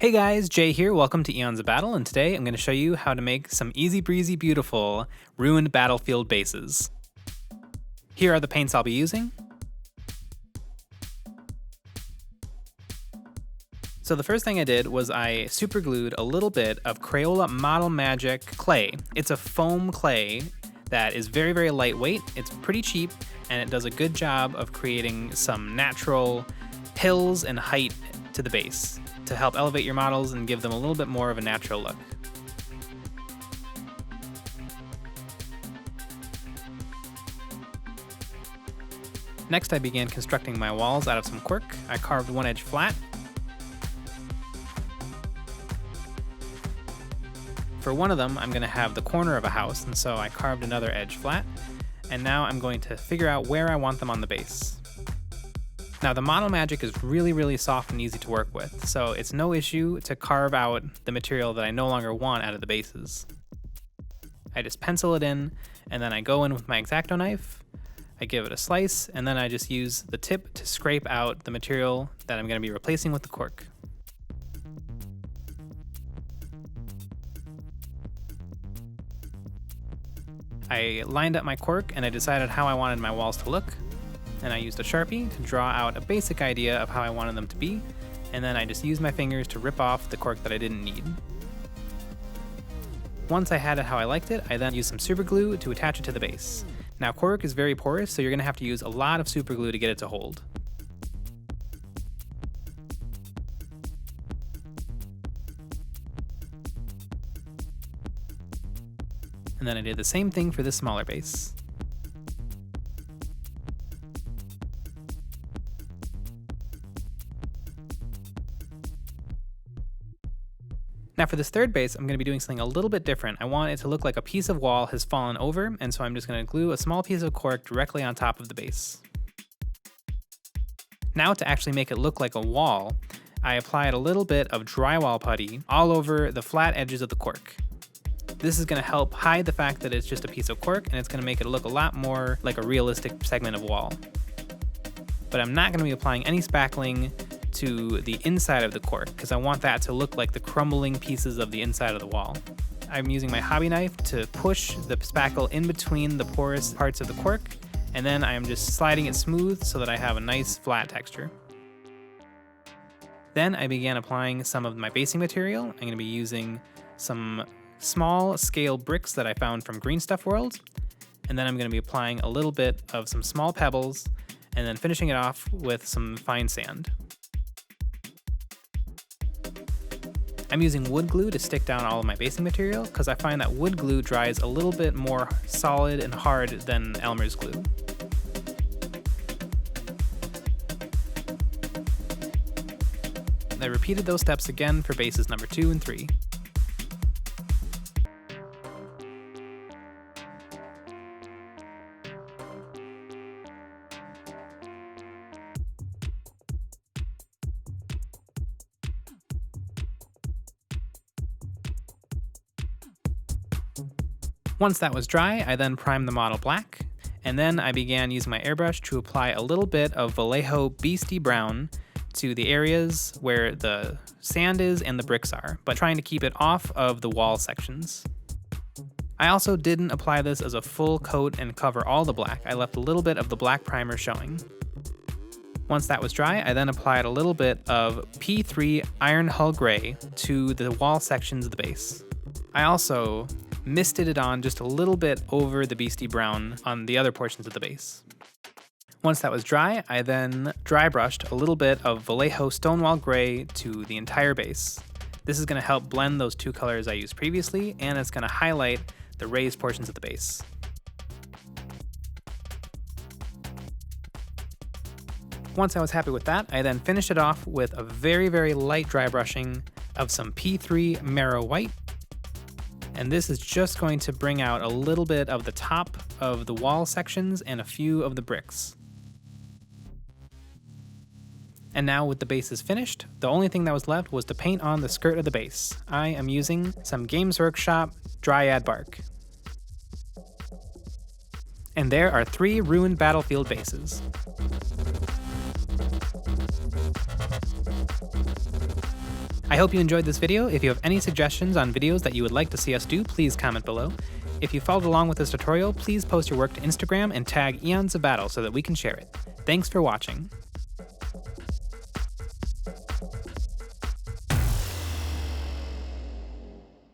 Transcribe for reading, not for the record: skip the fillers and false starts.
Hey guys, Jay here, welcome to Eons of Battle, and today I'm going to show you how to make some easy breezy beautiful ruined battlefield bases. Here are the paints I'll be using. So the first thing I did was I superglued a little bit of Crayola Model Magic clay. It's a foam clay that is very, very lightweight, it's pretty cheap, and it does a good job of creating some natural hills and height to the base to help elevate your models and give them a little bit more of a natural look. Next, I began constructing my walls out of some cork. I carved one edge flat. For one of them, I'm going to have the corner of a house, and so I carved another edge flat. And now I'm going to figure out where I want them on the base. Now the Model Magic is really soft and easy to work with, so it's no issue to carve out the material that I no longer want out of the bases. I just pencil it in, and then I go in with my X-Acto knife, I give it a slice, and then I just use the tip to scrape out the material that I'm going to be replacing with the cork. I lined up my cork and I decided how I wanted my walls to look. And I used a Sharpie to draw out a basic idea of how I wanted them to be, and then I just used my fingers to rip off the cork that I didn't need. Once I had it how I liked it, I then used some super glue to attach it to the base. Now cork is very porous, so you're going to have to use a lot of super glue to get it to hold. And then I did the same thing for this smaller base. Now for this third base, I'm going to be doing something a little bit different. I want it to look like a piece of wall has fallen over, and so I'm just going to glue a small piece of cork directly on top of the base. Now to actually make it look like a wall, I applied a little bit of drywall putty all over the flat edges of the cork. This is going to help hide the fact that it's just a piece of cork, and it's going to make it look a lot more like a realistic segment of wall. But I'm not going to be applying any spackling to the inside of the cork because I want that to look like the crumbling pieces of the inside of the wall. I'm using my hobby knife to push the spackle in between the porous parts of the cork, and then I'm just sliding it smooth so that I have a nice flat texture. Then I began applying some of my basing material. I'm going to be using some small scale bricks that I found from Green Stuff World, and then I'm going to be applying a little bit of some small pebbles and then finishing it off with some fine sand. I'm using wood glue to stick down all of my basing material because I find that wood glue dries a little bit more solid and hard than Elmer's glue. I repeated those steps again for bases number 2 and 3. Once that was dry, I then primed the model black, and then I began using my airbrush to apply a little bit of Vallejo Beastie Brown to the areas where the sand is and the bricks are, but trying to keep it off of the wall sections. I also didn't apply this as a full coat and cover all the black. I left a little bit of the black primer showing. Once that was dry, I then applied a little bit of P3 Iron Hull Gray to the wall sections of the base. I also misted it on just a little bit over the Beastie Brown on the other portions of the base. Once that was dry, I then dry brushed a little bit of Vallejo Stonewall Gray to the entire base. This is going to help blend those two colors I used previously, and it's going to highlight the raised portions of the base. Once I was happy with that, I then finished it off with a very light dry brushing of some P3 Marrow White. And this is just going to bring out a little bit of the top of the wall sections and a few of the bricks. And now with the bases finished, the only thing that was left was to paint on the skirt of the base. I am using some Games Workshop Dryad Bark. And there are 3 ruined battlefield bases. I hope you enjoyed this video. If you have any suggestions on videos that you would like to see us do, please comment below. If you followed along with this tutorial, please post your work to Instagram and tag EonsOfBattle so that we can share it. Thanks for watching.